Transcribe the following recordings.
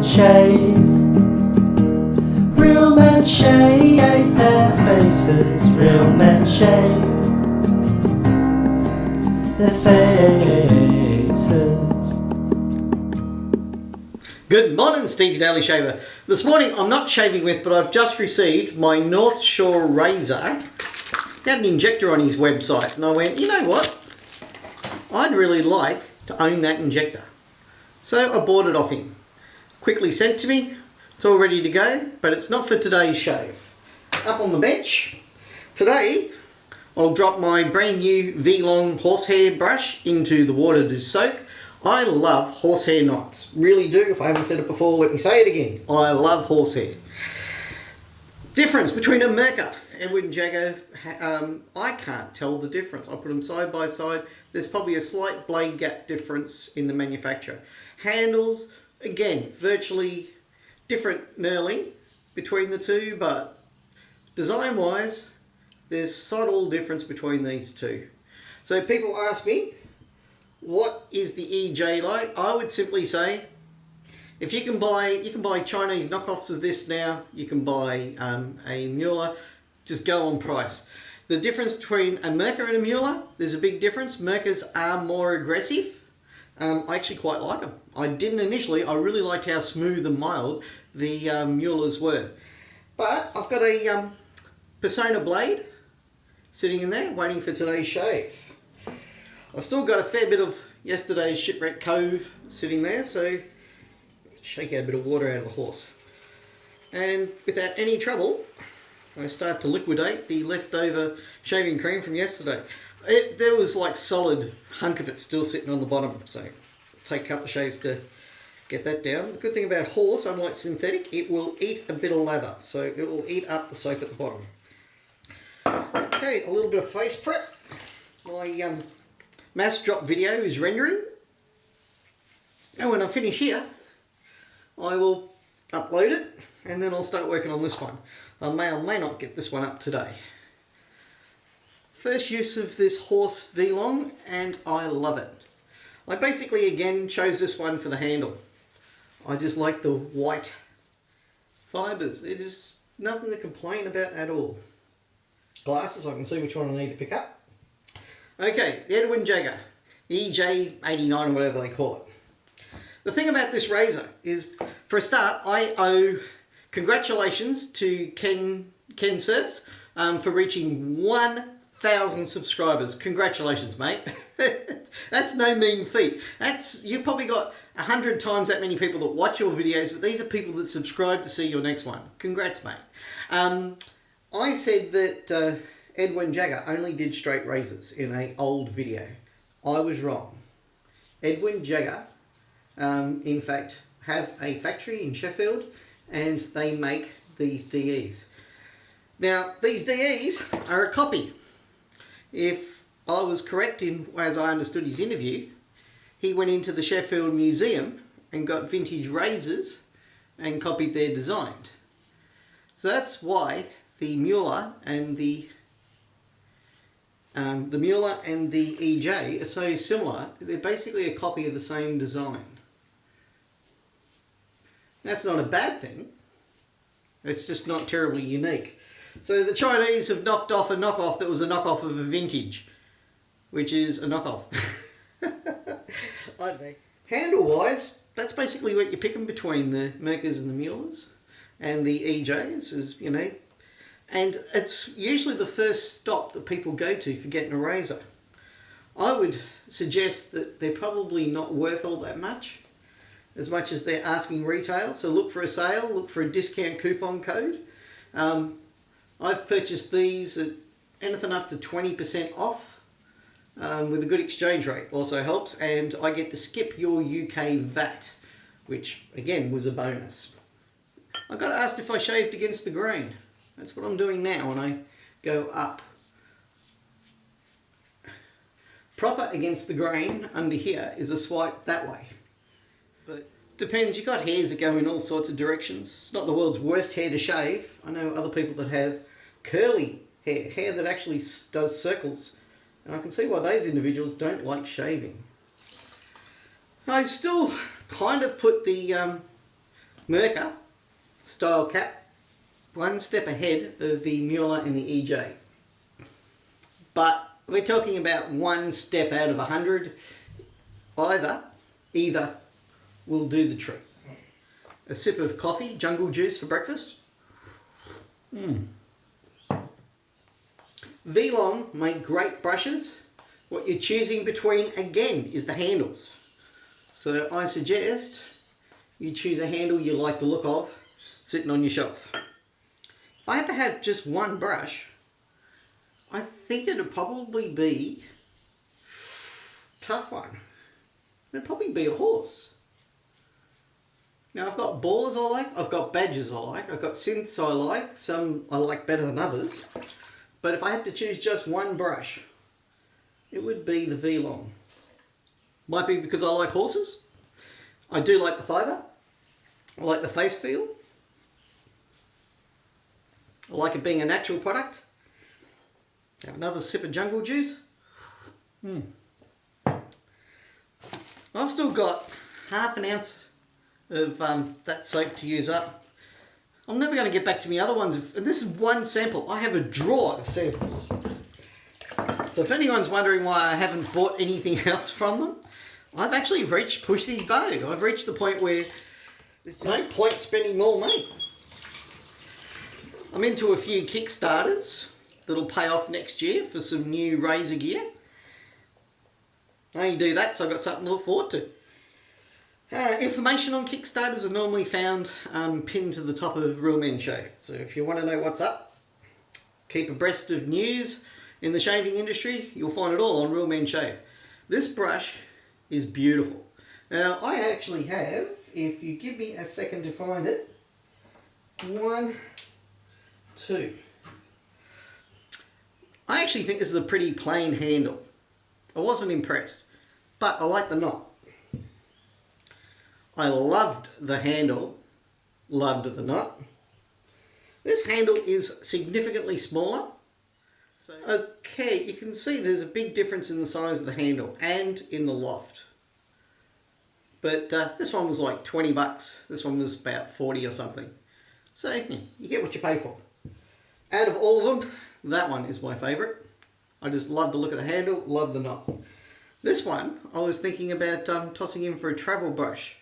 men shave. Real men shave their faces. Real men shave their faces. Good morning, Stevie Daily Shaver. This morning I'm not shaving with, but I've just received my North Shore razor. He had an injector on his website and I went, you know what? I'd really like to own that injector. So I bought it off him. Quickly sent to me. It's all ready to go, but it's not for today's shave. Up on the bench. Today I'll drop my brand new V-Long horsehair brush into the water to soak. I love horsehair knots. Really do. If I haven't said it before, let me say it again. I love horsehair. Difference between a Mercer, Edwin Jagger, I can't tell the difference. I put them side by side. There's probably a slight blade gap difference in the manufacturer. Handles, again, virtually different knurling between the two, but design-wise, there's subtle difference between these two. So people ask me, what is the EJ like? I would simply say, if you can buy Chinese knockoffs of this now. You can buy a Muller. Just go on price. The difference between a Mercer and a Muller, there's a big difference. Mercers are more aggressive. I actually quite like them. I didn't initially. I really liked how smooth and mild the Mullers were. But I've got a Persona blade sitting in there waiting for today's shave. I've still got a fair bit of yesterday's Shipwreck Cove sitting there, so shake out a bit of water out of the horse. And without any trouble, I start to liquidate the leftover shaving cream from yesterday. There was like solid hunk of it still sitting on the bottom, so it'll take a couple of shaves to get that down. The good thing about horse, unlike synthetic, it will eat a bit of lather, so it will eat up the soap at the bottom. Okay, a little bit of face prep. My mass drop video is rendering, and when I finish here I will upload it and then I'll start working on this one. I may or may not get this one up today. First use of this horse V-Long, and I love it. I basically again chose this one for the handle. I just like the white fibres. It is nothing to complain about at all. Glasses, I can see which one I need to pick up. Okay, the Edwin Jagger, EJ89 or whatever they call it. The thing about this razor is, for a start, I owe congratulations to Ken Surfs for reaching 1,000 subscribers. Congratulations, mate. That's no mean feat. You've probably got 100 times that many people that watch your videos, but these are people that subscribe to see your next one. Congrats, mate. I said that Edwin Jagger only did straight razors in an old video. I was wrong. Edwin Jagger, in fact, have a factory in Sheffield and they make these DEs. Now, these DEs are a copy. If I was correct in, as I understood his interview, he went into the Sheffield Museum and got vintage razors and copied their design. So that's why the Muller and the EJ are so similar. They're basically a copy of the same design. That's not a bad thing. It's just not terribly unique. So the Chinese have knocked off a knockoff that was a knockoff of a vintage, which is a knockoff. I don't know. Handle-wise, that's basically what you're picking between the Mercers and the Mullers and the EJs, is, you know. And it's usually the first stop that people go to for getting a razor. I would suggest that they're probably not worth all that much as they're asking retail. So look for a sale, look for a discount coupon code. I've purchased these at anything up to 20% off with a good exchange rate. Also helps, and I get to skip your UK VAT, which again was a bonus. I got asked if I shaved against the grain. That's what I'm doing now when I go up. Proper against the grain under here is a swipe that way. But depends, you've got hairs that go in all sorts of directions. It's not the world's worst hair to shave. I know other people that have curly hair that actually does circles. And I can see why those individuals don't like shaving. I still kind of put the Merca style cap, one step ahead of the Muller and the EJ. But we're talking about one step out of 100. Either will do the trick. A sip of coffee, jungle juice for breakfast. V-Long make great brushes. What you're choosing between, again, is the handles. So I suggest you choose a handle you like the look of sitting on your shelf. If I had to have just one brush, I think it'd probably be a tough one. It'd probably be a horse. Now I've got boars I like, I've got badgers I like, I've got synths I like, some I like better than others. But if I had to choose just one brush, it would be the V-Long. Might be because I like horses. I do like the fibre. I like the face feel. I like it being a natural product. Have another sip of jungle juice. I've still got half an ounce of that soap to use up. I'm never going to get back to my other ones. And this is one sample. I have a drawer of samples. So if anyone's wondering why I haven't bought anything else from them, I've actually pushed these boat. I've reached the point where there's no point spending more money. I'm into a few Kickstarters that'll pay off next year for some new razor gear. I only do that so I've got something to look forward to. Information on Kickstarters are normally found pinned to the top of Real Men Shave. So if you want to know what's up, keep abreast of news in the shaving industry, you'll find it all on Real Men Shave. This brush is beautiful. Now I actually have, if you give me a second to find it, 1, 2. I actually think this is a pretty plain handle. I wasn't impressed, but I like the knot. I loved the handle, loved the knot. This handle is significantly smaller. So, okay, you can see there's a big difference in the size of the handle and in the loft. But this one was like 20 bucks. This one was about 40 or something. So you get what you pay for. Out of all of them, that one is my favourite. I just love the look of the handle, love the knot. This one, I was thinking about tossing in for a travel brush.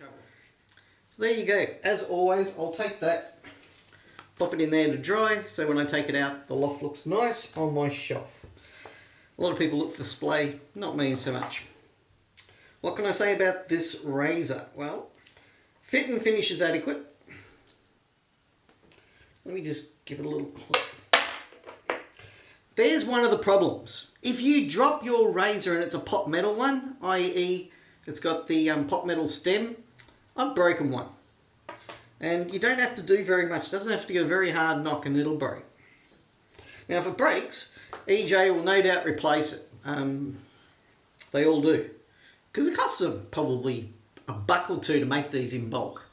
So there you go. As always, I'll take that, pop it in there to dry, so when I take it out, the loft looks nice on my shelf. A lot of people look for splay, not me so much. What can I say about this razor? Well, fit and finish is adequate. Let me just give it a little click. There's one of the problems. If you drop your razor and it's a pot metal one, i.e. it's got the pot metal stem, I've broken one. And you don't have to do very much. It doesn't have to get a very hard knock and it'll break. Now if it breaks, EJ will no doubt replace it. They all do. Because it costs them probably $1 or $2 to make these in bulk.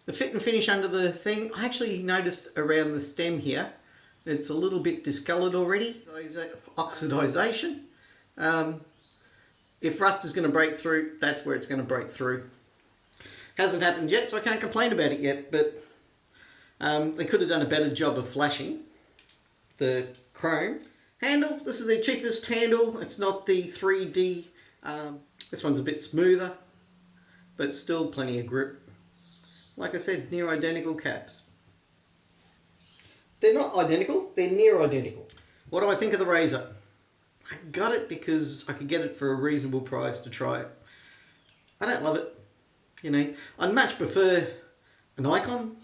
The fit and finish under the thing, I actually noticed around the stem here, it's a little bit discoloured already. Oxidization. If rust is going to break through, that's where it's going to break through. Hasn't happened yet, so I can't complain about it yet, but they could have done a better job of flashing the chrome. Handle, this is the cheapest handle. It's not the 3D. This one's a bit smoother, but still plenty of grip. Like I said, near identical caps. They're not identical, they're near identical. What do I think of the razor? I got it because I could get it for a reasonable price to try it. I don't love it. You know, I'd much prefer an Icon.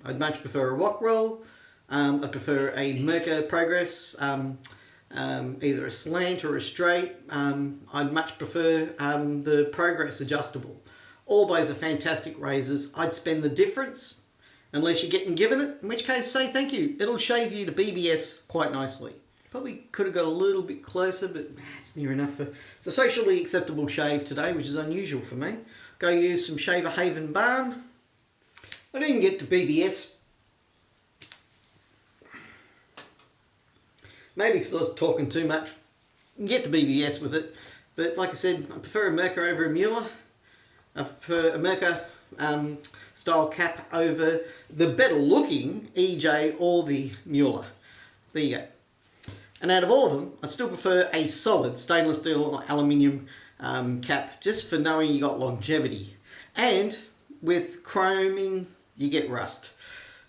I'd much prefer a Rock Roll. I'd prefer a Merca Progress, either a slant or a straight. I'd much prefer the Progress adjustable. All those are fantastic razors. I'd spend the difference unless you're getting given it, in which case say thank you. It'll shave you to BBS quite nicely. Probably could have got a little bit closer, but it's near enough. It's a socially acceptable shave today, which is unusual for me. Go use some Shaver Haven Balm. I didn't get to BBS. Maybe because I was talking too much. You can get to BBS with it, but like I said, I prefer a Merca over a Muller. I prefer a Merca style cap over the better looking EJ or the Muller. There you go. And out of all of them, I still prefer a solid stainless steel or aluminium cap, just for knowing you got longevity. And with chroming, you get rust.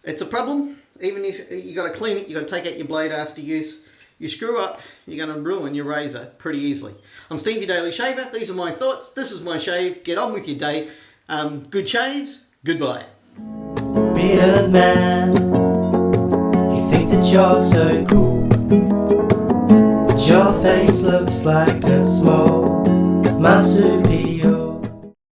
It's a problem. Even if you got to clean it, you got to take out your blade after use. You screw up, you're going to ruin your razor pretty easily. I'm Steve, your Daily Shaver. These are my thoughts. This is my shave. Get on with your day. Good shaves. Goodbye. Bearded man, you think that you're so cool, but your face looks like a small marsupial.